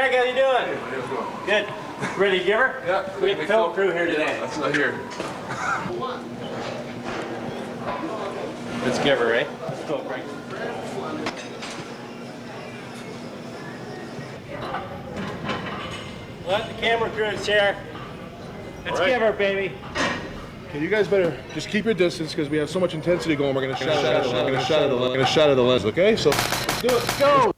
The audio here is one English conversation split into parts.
Greg, how you doing? Hey, my name's Will. Good. Ready to give her? Yeah. We have film crew here today. That's not here. Let's give her, eh? Let's go, Greg. Let the camera crew's here. Let's give her, baby. Okay, you guys better just keep your distance because we have so much intensity going. We're gonna shatter the lens. Okay, so let's do it. Let's go.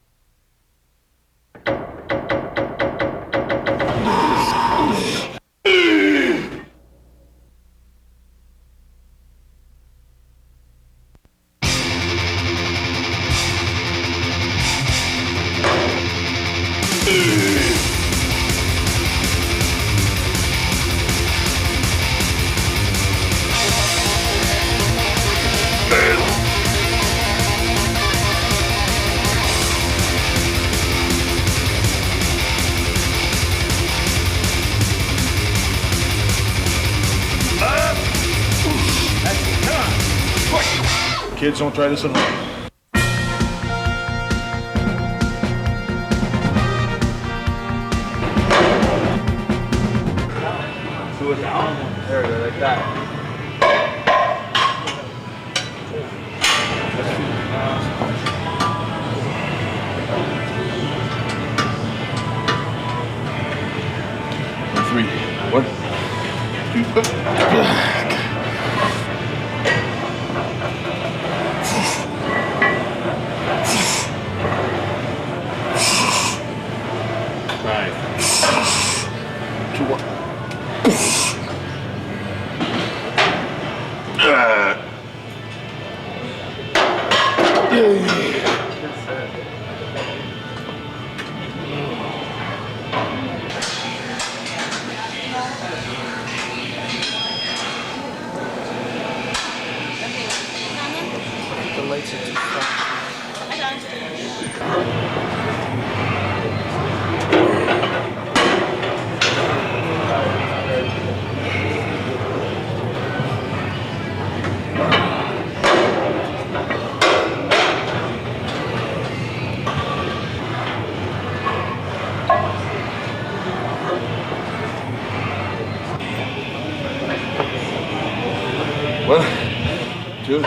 Kids, don't try this at home. Do it down. There we go, like that. Three. One. Two. The lights are too soft. One, two,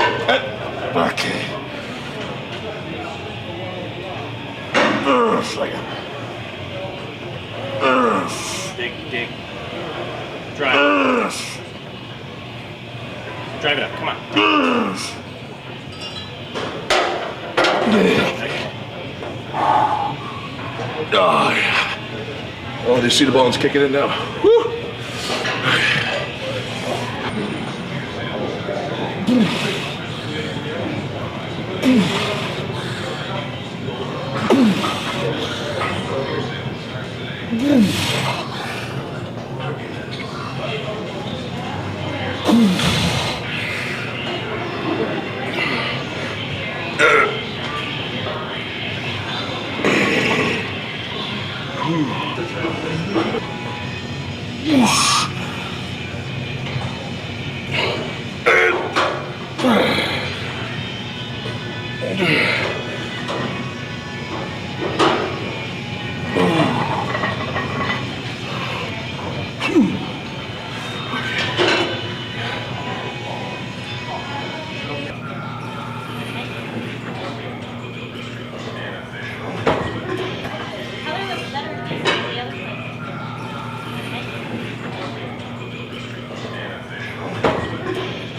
okay. Dig. Drive. Drive it up, come on. Oh, yeah. Oh, do you see the bones kicking in now? Woo!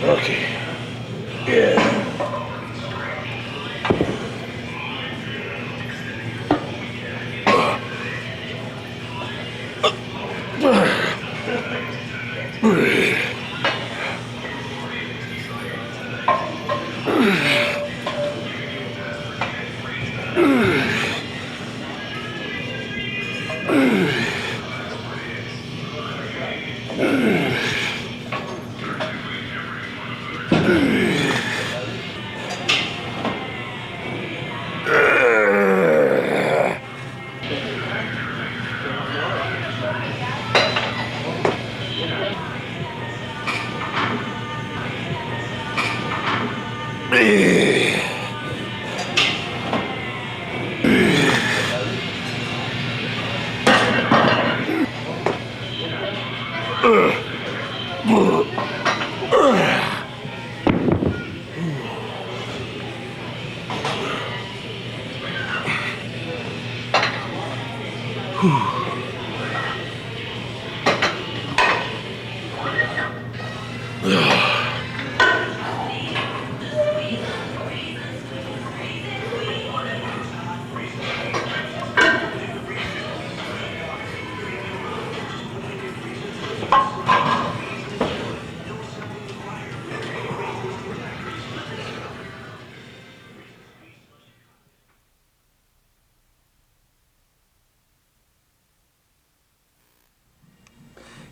Okay. Yeah.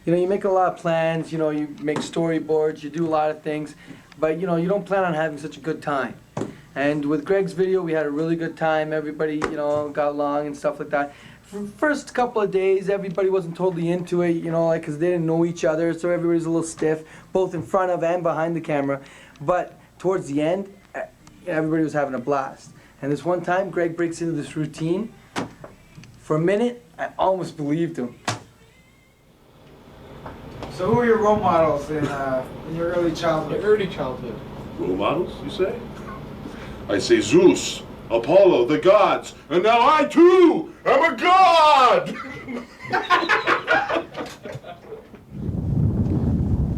You know, you make a lot of plans, you know, you make storyboards, you do a lot of things, but you know, you don't plan on having such a good time. And with Greg's video, we had a really good time. Everybody, you know, got along and stuff like that. For the first couple of days, everybody wasn't totally into it, you know, like, because they didn't know each other, so everybody was a little stiff, both in front of and behind the camera. But towards the end, everybody was having a blast. And this one time, Greg breaks into this routine. For a minute, I almost believed him. So who are your role models in your early childhood? Early childhood. Role models, you say? I say Zeus, Apollo, the gods, and now I too am a god!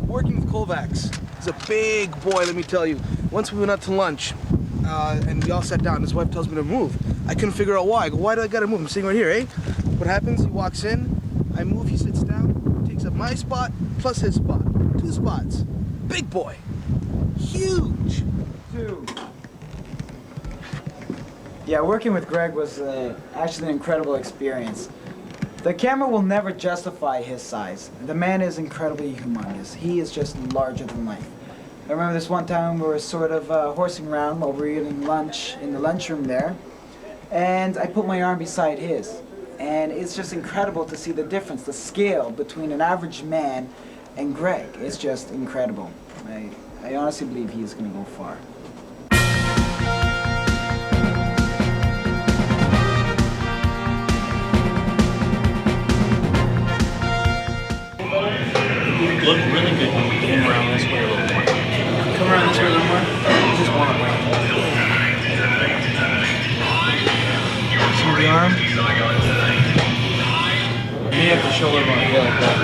Working with Kovacs. He's a big boy, let me tell you. Once we went out to lunch, and we all sat down, his wife tells me to move. I couldn't figure out why. I go, why do I gotta move? I'm sitting right here, eh? What happens? He walks in, I move, he sits down, takes up my spot, plus his spot. 2 spots. Big boy. Huge. Two. Yeah, working with Greg was actually an incredible experience. The camera will never justify his size. The man is incredibly humongous. He is just larger than life. I remember this one time we were sort of horsing around while we were eating lunch in the lunchroom there, and I put my arm beside his. And it's just incredible to see the difference, the scale between an average man and Greg. It's just incredible. I honestly believe he is going to go far. Look really good when we came around this way a little more. Come around this way a little more. Just one. See the arm? You have to shoulder bone. Yeah, like that.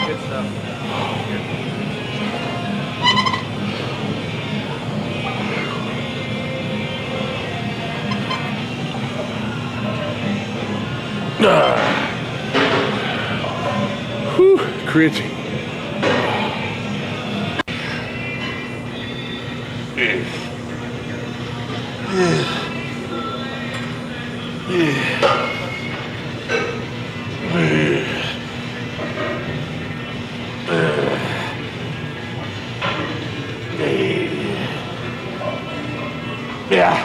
Good stuff. Whew, crazy. Yeah.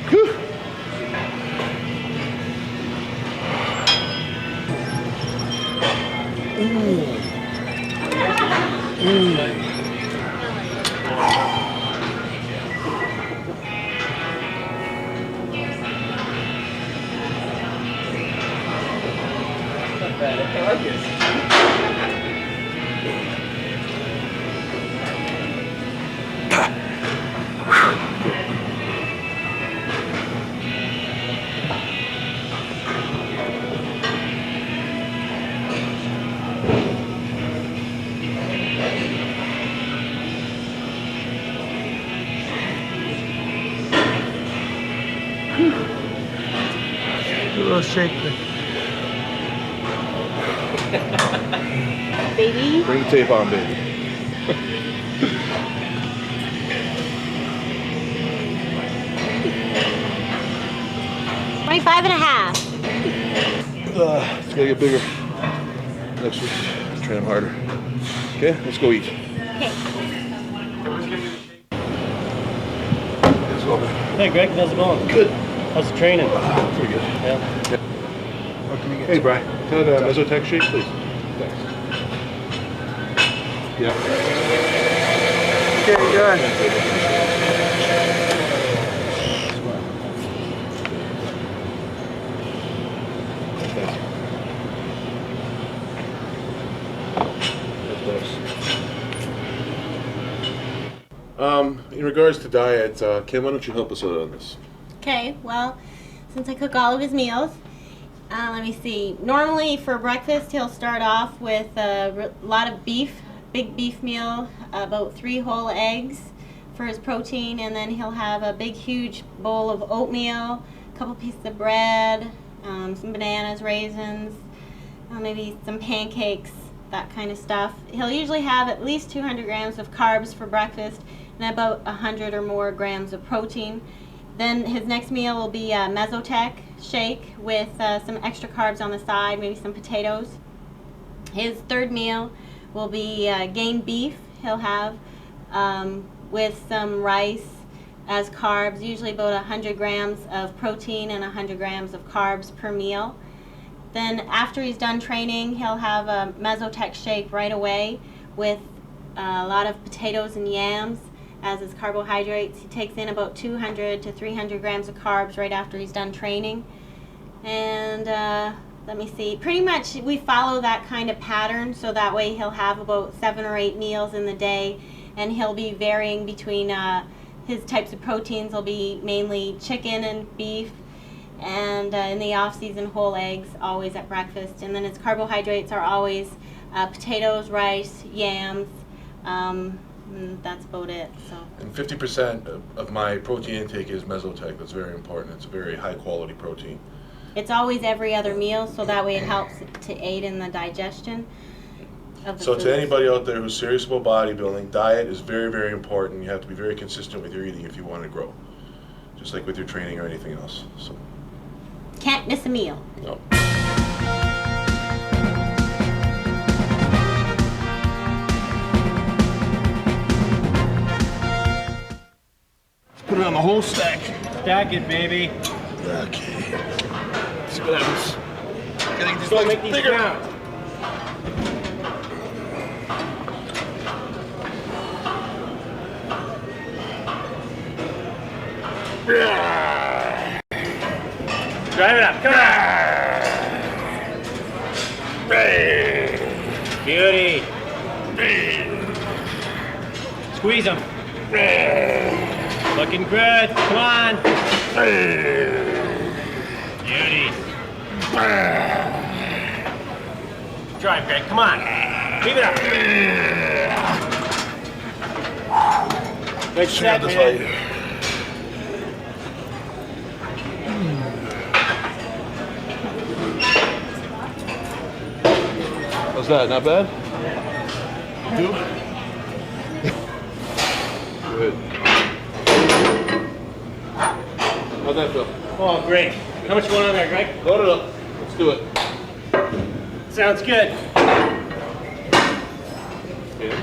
Whew. A little shake. Baby. Bring the tape on, baby. 25 and a half. It's gotta get bigger. Next week, train harder. Okay, let's go eat. Okay. Let's go, man. Hey Greg, how's it going? Good. How's the training? Pretty good. Yeah. Hey, Brian. Can I have a MuscleTech shake, please? Thanks. Yeah. Okay, good. In regards to diet, Kim, why don't you help us out on this? Okay, well, since I cook all of his meals, let me see. Normally for breakfast, he'll start off with a lot of beef, big beef meal, about 3 whole eggs for his protein, and then he'll have a big, huge bowl of oatmeal, a couple pieces of bread, some bananas, raisins, maybe some pancakes, that kind of stuff. He'll usually have at least 200 grams of carbs for breakfast and about 100 or more grams of protein. Then his next meal will be a MuscleTech shake with some extra carbs on the side, maybe some potatoes. His third meal will be gained beef he'll have with some rice as carbs, usually about 100 grams of protein and 100 grams of carbs per meal. Then after he's done training, he'll have a MuscleTech shake right away with a lot of potatoes and yams as his carbohydrates. He takes in about 200 to 300 grams of carbs right after he's done training. And let me see, pretty much we follow that kind of pattern, so that way he'll have about 7 or 8 meals in the day, and he'll be varying between his types of proteins will be mainly chicken and beef, and in the off season whole eggs always at breakfast, and then his carbohydrates are always potatoes, rice, yams, and that's about it. So. And 50% of my protein intake is MuscleTech. That's very important. It's a very high quality protein. It's always every other meal, so that way it helps to aid in the digestion of the So foods. to anybody out there who's serious about bodybuilding, diet is very, very important. You have to be very consistent with your eating if you want to grow, just like with your training or anything else. So. Can't miss a meal. No. Put it on the whole stack. Stack it, baby. Okay. See what happens. Gotta get these Go legs make these bigger. count. Drive it up, come on! Beauty! Squeeze them! Looking good, come on! Beauty! Drive, Greg, come on! Keep it up! Good set, man. How's that? Not bad? Do? Good. How'd that feel? Oh, great. How much you want on there, Greg? Load it up. Let's do it. Sounds good. Okay.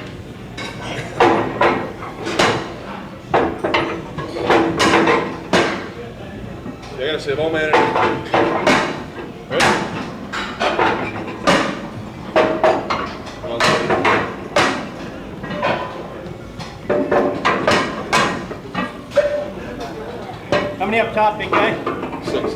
I gotta save all my energy. Ready? How many up top, big guy? 6.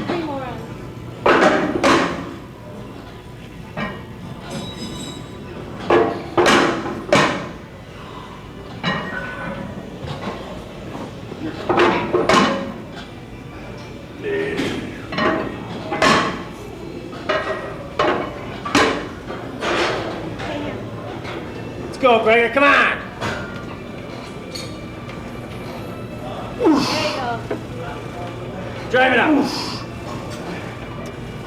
Three more on. Let's go, Gregor, come on! There you go. Drive it up.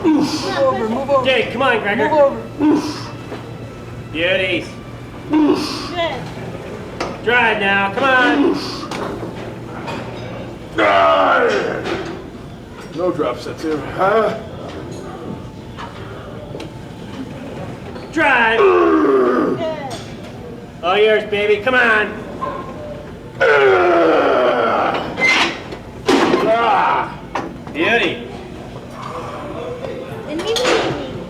Move over. Okay, come on, Gregor. Move over. Beauties. Good. Drive now, come on. No drop sets here. Drive. Good. All yours, baby, come on. Beauty. And maybe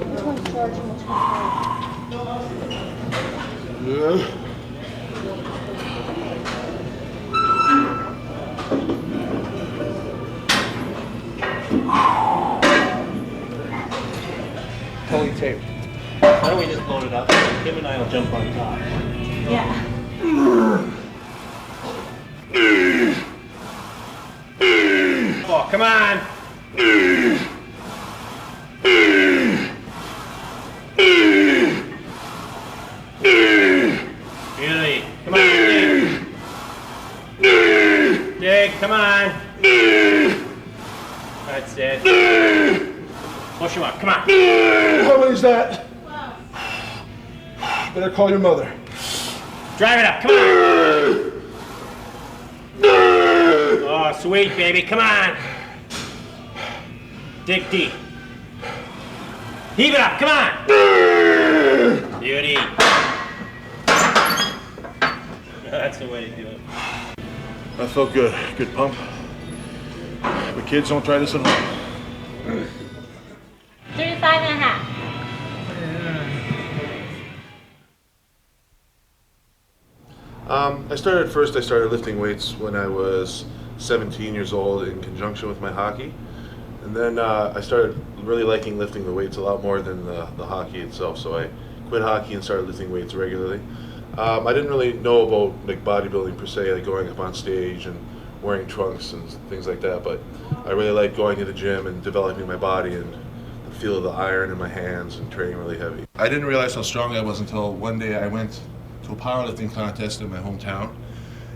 which one's large and which one's small. Totally taped. Why don't we just load it up? Kim and I will jump on top. Yeah. Oh, come on. Beauty. Come on, dig. Dig, come on. That's it. Push him up, come on. How many's that? Better call your mother. Drive it up, come on. Oh, sweet, baby, come on. Dig deep. Heave it up, come on. Beauty. That's the way to do it. That felt good. Good pump. But kids, don't try this at home. 35 and a half. I started lifting weights when I was 17 years old in conjunction with my hockey. And then I started really liking lifting the weights a lot more than the hockey itself. So I quit hockey and started lifting weights regularly. I didn't really know about like bodybuilding per se, like going up on stage and wearing trunks and things like that. But I really liked going to the gym and developing my body and the feel of the iron in my hands and training really heavy. I didn't realize how strong I was until one day I went to a powerlifting contest in my hometown,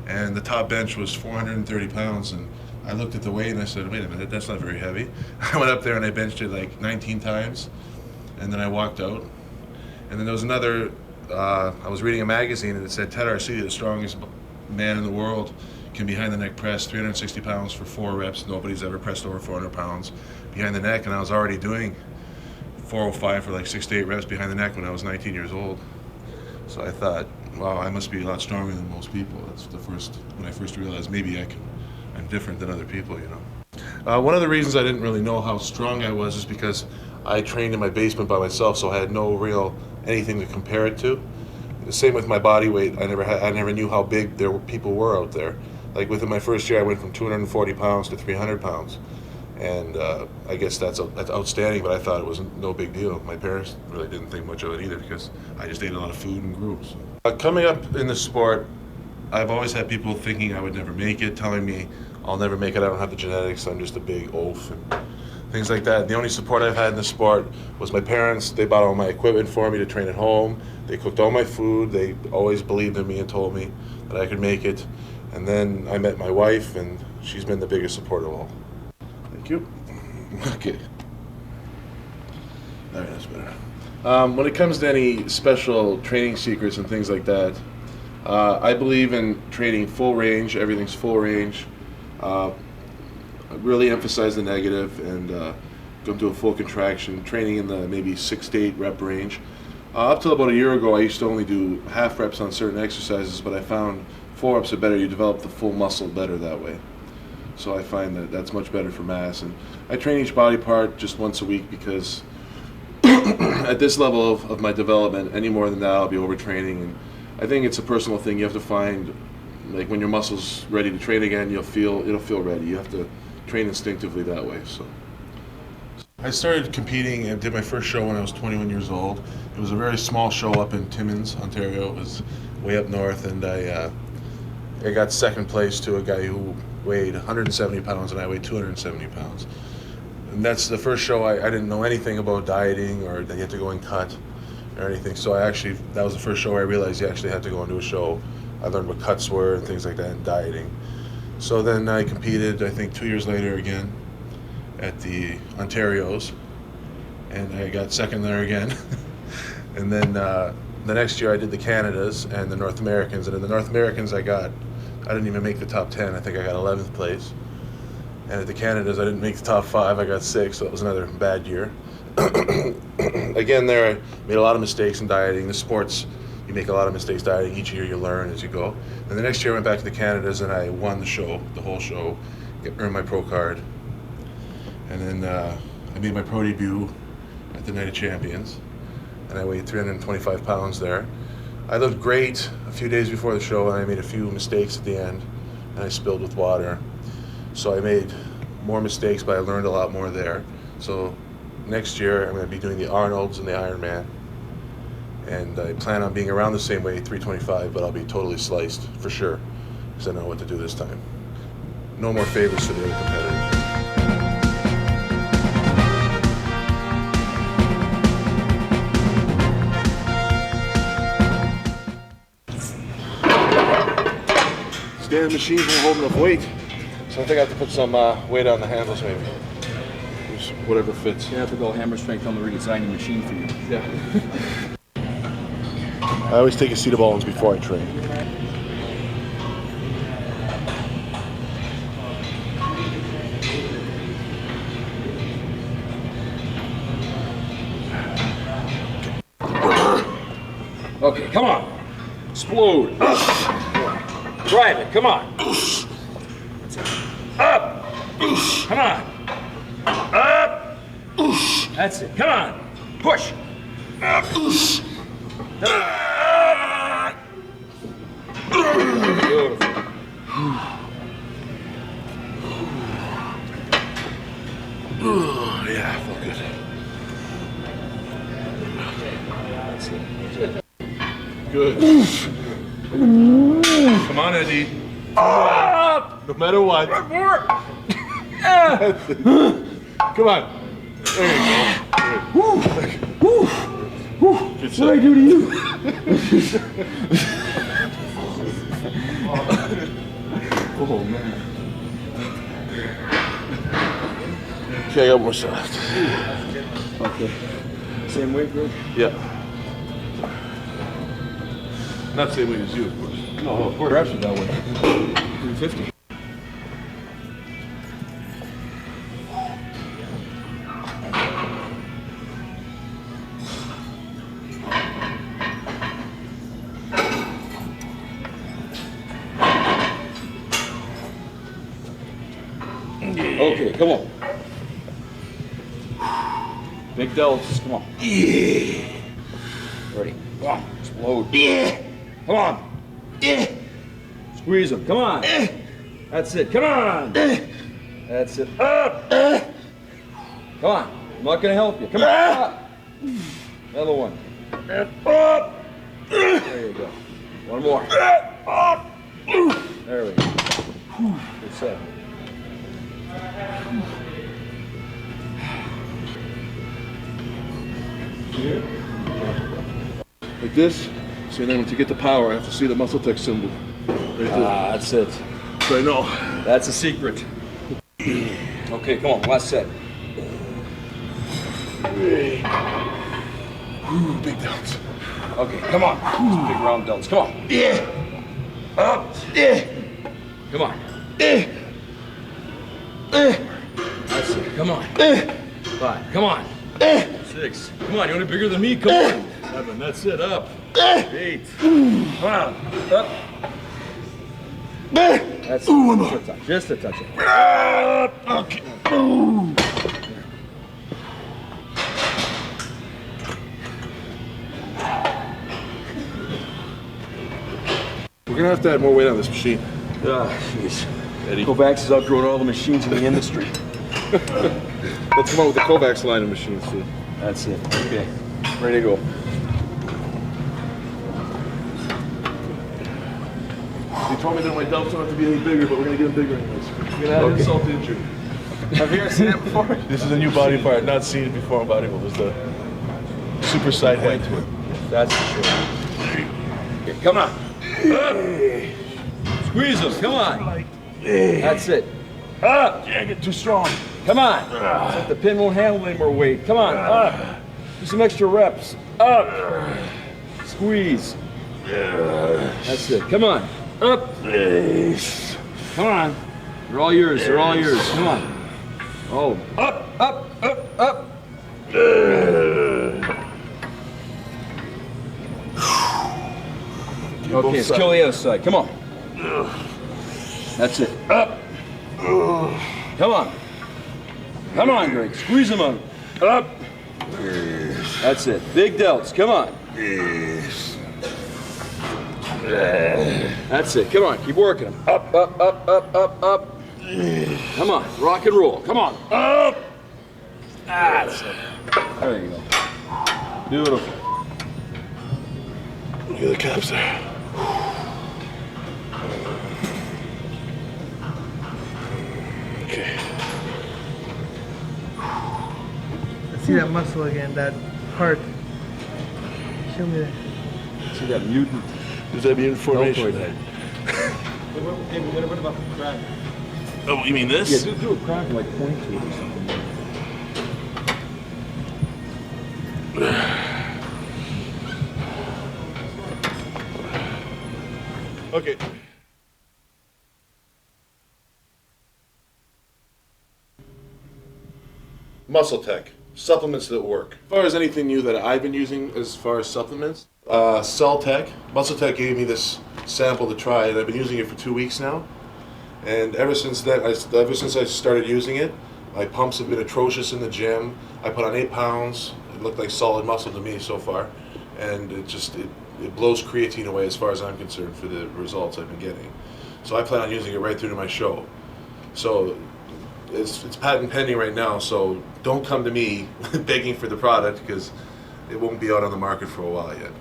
and the top bench was 430 pounds, and I looked at the weight and I said, wait a minute, that's not very heavy. I went up there and I benched it like 19 times, and then I walked out. And then there was another, I was reading a magazine and it said Ted Arcidi, the strongest man in the world, can behind the neck press 360 pounds for 4 reps. Nobody's ever pressed over 400 pounds behind the neck, and I was already doing 405 for like 6 to 8 reps behind the neck when I was 19 years old. So I thought, wow, I must be a lot stronger than most people. That's when I first realized maybe I'm different than other people, you know. One of the reasons I didn't really know how strong I was is because I trained in my basement by myself, so I had no real anything to compare it to. The same with my body weight. I never knew how big people were out there. Like within my first year, I went from 240 pounds to 300 pounds. And I guess that's outstanding, but I thought it was no big deal. My parents really didn't think much of it either because I just ate a lot of food and grew. So. Coming up in the sport, I've always had people thinking I would never make it, telling me I'll never make it, I don't have the genetics, I'm just a big oaf, and things like that. The only support I've had in the sport was my parents. They bought all my equipment for me to train at home. They cooked all my food. They always believed in me and told me that I could make it. And then I met my wife, and she's been the biggest support of all. Thank you. Okay. All right, that's better. When it comes to any special training secrets and things like that, I believe in training full range. Everything's full range. really emphasize the negative and go into a full contraction, training in the maybe 6 to 8 rep range. Up till about a year ago, I used to only do half reps on certain exercises, but I found 4 reps are better. You develop the full muscle better that way. So I find that that's much better for mass. And I train each body part just once a week because at this level of my development, any more than that, I'll be overtraining. And I think it's a personal thing. You have to find, like, when your muscle's ready to train again, it'll feel ready. You have to train instinctively that way. So I started competing and did my first show when I was 21 years old. It was a very small show up in Timmins, Ontario. It was way up north, and I got second place to a guy who weighed 170 pounds and I weighed 270 pounds. And that's the first show I didn't know anything about dieting or that you had to go and cut or anything. So that was the first show I realized you actually had to go into a show. I learned what cuts were and things like that and dieting. So then I competed, I think 2 years later again at the Ontarios, and I got second there again. And then the next year I did the Canadas and the North Americans, and in the North Americans I didn't even make the top 10. I think I got 11th place. And at the Canadas I didn't make the top 5. I got 6th, so it was another bad year. Again, there I made a lot of mistakes in dieting. The sports, you make a lot of mistakes dieting. Each year you learn as you go. And the next year I went back to the Canadas and I won the show, the whole show, earned my pro card. And then I made my pro debut at the Night of Champions, and I weighed 325 pounds there. I looked great a few days before the show, and I made a few mistakes at the end, and I spilled with water. So I made more mistakes, but I learned a lot more there. So next year I'm going to be doing the Arnolds and the Ironman, and I plan on being around the same weight, 325, but I'll be totally sliced for sure, because I know what to do this time. No more favors for the other competitors. Stand machines won't hold enough weight, so I think I have to put some weight on the handles maybe. Just whatever fits. You have to go hammer strength on the redesigning machine for you. Yeah. I always take a seat of balls before I train. Okay, come on. Explode. Drive it, come on. That's it. Up. Come on. Up. That's it, come on. Push. Up. Beautiful. Yeah, I feel good. That's it. Good. Come on, Eddie. Up. No matter what. More. Come on. There you go. Good What did I do to you? Oh, man. Okay, I got more stuff left. Okay. Same weight, Greg? Yeah. Not the same weight as you, of course. No, of course. Perhaps that way. 350. Okay, come on. Big delts, come on. Yeah. Ready? Come on, explode. Yeah. Come on. Yeah. Squeeze them, come on. That's it, come on. That's it, up. Come on, I'm not gonna help you. Come on, up. Another one. Up. There you go. One more. Up. There we go. Good set. Like this. So then to get the power, I have to see the MuscleTech symbol. Right there. That's it. So I know. That's a secret. Okay, come on, last set. Ooh, big delts. Okay, come on. Some big round delts. Come on. Yeah. Up. Yeah. Come on. Yeah. Come on. 5. Come on. 6. Come on. You want it bigger than me? Come on. 7. That's it. Up. 8. Come on. Up. That's it. Just a touch. Okay. We're gonna have to add more weight on this machine. Ah, jeez. Kovacs has outgrown all the machines in the industry. Let's come out with the Kovacs line of machines too. That's it. Okay. Ready to go. You told me that my delts don't have to be any bigger, but we're gonna get them bigger anyways. We're gonna add insult to injury. Have you ever seen it before? This is a new body part. I've not seen it before on bodybuilders. It's the super side head to it. That's for sure. Okay, come on. Squeeze them. Come on. That's it. Up. Can't get too strong. Come on. Like the pin won't handle any more weight. Come on. Up. Do some extra reps. Up. Squeeze. That's it. Come on. Up. Come on. They're all yours. They're all yours. Come on. Oh. Up. Up. Up. Up. Okay, let's kill the other side. Come on. That's it. Up. Come on. Come on, Greg. Squeeze them on. Up. That's it. Big delts. Come on. That's it. Come on. Keep working them. Up, up, up, up, up, up. Come on. Rock and roll. Come on. Up. That's it. There you go. Beautiful. Look at the caps there. Okay. See that muscle again, that part. Show me that. See that mutant? Does that mean formation? What about the crack? Oh, you mean this? Yeah, do a crack and like point to it or something. Okay. MuscleTech, supplements that work. As far as anything new that I've been using as far as supplements, MuscleTech gave me this sample to try, and I've been using it for 2 weeks now. And ever since I started using it, my pumps have been atrocious in the gym. I put on 8 pounds. It looked like solid muscle to me so far, and it blows creatine away as far as I'm concerned for the results I've been getting. So I plan on using it right through to my show. So it's patent pending right now, so don't come to me begging for the product because it won't be out on the market for a while yet.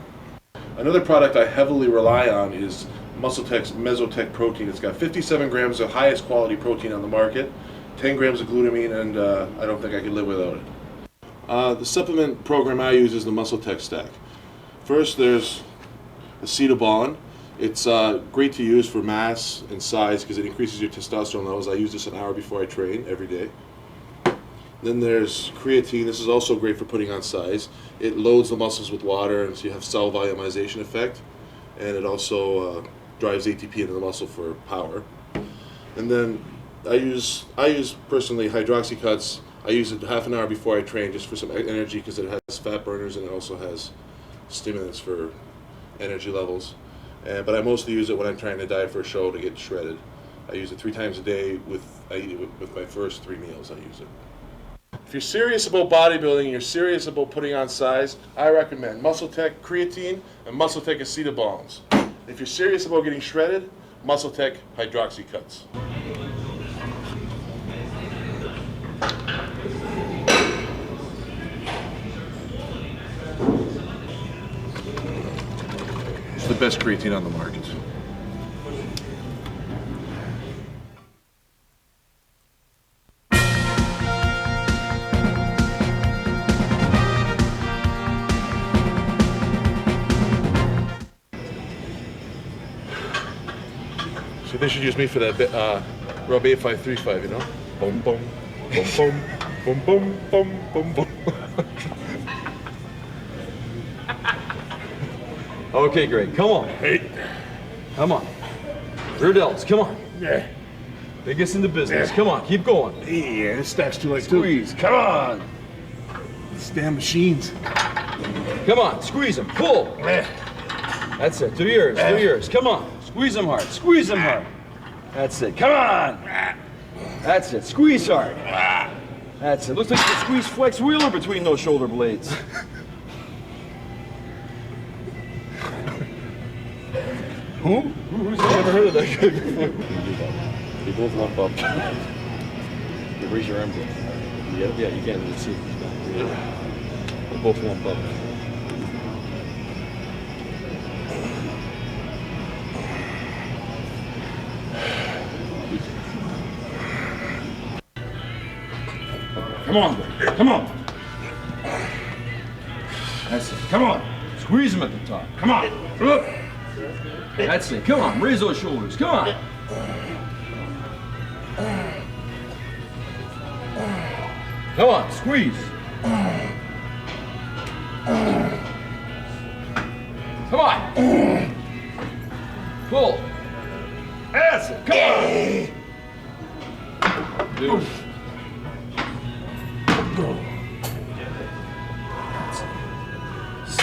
Another product I heavily rely on is MuscleTech's MuscleTech protein. It's got 57 grams of highest quality protein on the market, 10 grams of glutamine, and I don't think I could live without it. The supplement program I use is the MuscleTech stack. First, there's acetylbalin. It's great to use for mass and size because it increases your testosterone levels. I use this an hour before I train every day. Then there's creatine. This is also great for putting on size. It loads the muscles with water, and so you have cell volumization effect. And it also drives ATP into the muscle for power. And then I use personally hydroxycuts. I use it half an hour before I train just for some energy because it has fat burners and it also has stimulants for energy levels. But I mostly use it when I'm trying to diet for a show to get shredded. I use it 3 times a day. I eat it with my first 3 meals. I use it. If you're serious about bodybuilding and you're serious about putting on size, I recommend MuscleTech creatine and MuscleTech acetylbalins. If you're serious about getting shredded, MuscleTech hydroxycuts. It's the best creatine on the market. So they should use me for that Rub 8535, you know? Boom, boom, boom, boom, boom, boom, boom, boom, boom. Okay, Greg, come on. Hey. Come on. Rear delts, come on. Yeah. Biggest in the business. Come on, keep going. Yeah, this stack's too light Squeeze. Come on. These damn machines. Come on, squeeze them. Pull. That's it. 2 years. 2 years. Come on. Squeeze them hard. Squeeze them hard. That's it. Come on. That's it. Squeeze hard. That's it. Looks like you can squeeze Flex Wheeler between those shoulder blades. Who? Who's never heard of that guy before? They both lump up. You raise your arm. Yeah, you can. Let's see. They both lump up. Come on, Greg. Come on. That's it. Come on. Squeeze them at the top. Come on. That's it. Come on. Raise those shoulders. Come on. Come on. Squeeze. Come on. Pull. That's it. Come on. Dude.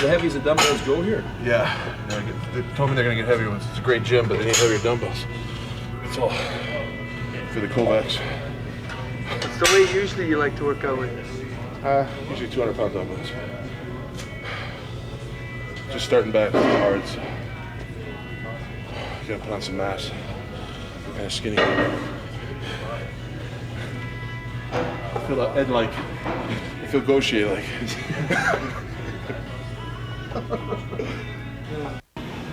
The heavy as the dumbbells go here. Yeah, they told me they're gonna get heavier. It's a great gym, but they need heavier dumbbells. That's all for the Kovacs. What's the weight usually you like to work out with? Usually 200-pound dumbbells. Just starting back hard. So gotta put on some mass. I'm kind of skinny. I feel like Ed like. I feel Gaucher like.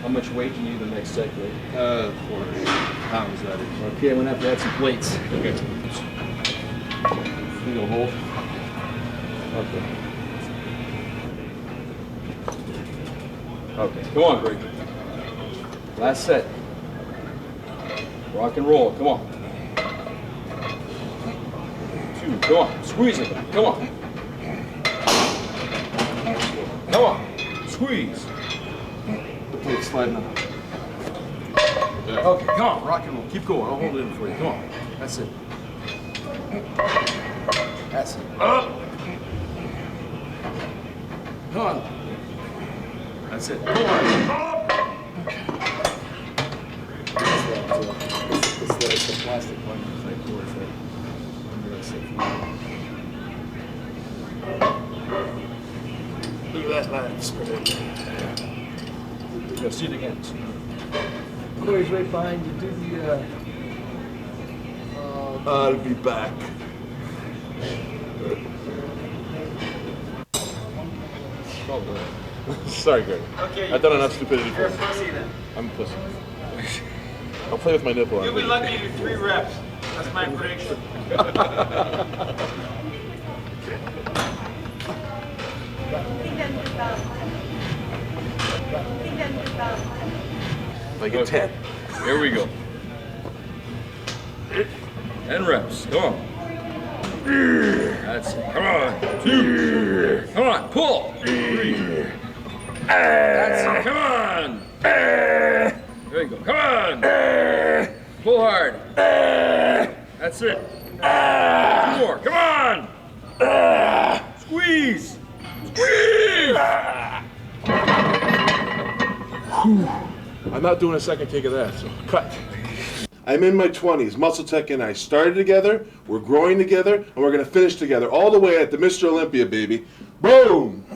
How much weight do you need the next set, Greg? 400 pounds, that is. Okay, I'm gonna have to add some plates. Okay. Single hold. Okay. Okay, come on, Greg. Last set. Rock and roll, come on. 2, come on, squeeze it, come on. Come on, squeeze. The plate's sliding up. Okay, come on, rock and roll. Keep going. I'll hold it in for you. Come on. That's it. That's it. Up. Come on. That's it. Come on. It's the plastic one. It's like towards it. Look at that line. Go see it again. Corey's right behind you. Do the. I'll be back. Sorry, Greg. Okay. I've done enough stupidity for You're a you. pussy then. I'm a pussy. I'll play with my nipple. You'll be lucky to do 3 reps. That's my prediction. Like a 10. Here we go. 10 reps. Come on. That's it. Come on. 2. Come on. Pull. 3. That's it. Come on. There you go. Come on. Pull hard. That's it. 2 more. Come on. Squeeze. Squeeze. I'm not doing a second take of that, so cut. I'm in my 20s. MuscleTech and I started together, we're growing together, and we're gonna finish together all the way at the Mr. Olympia, baby. Boom!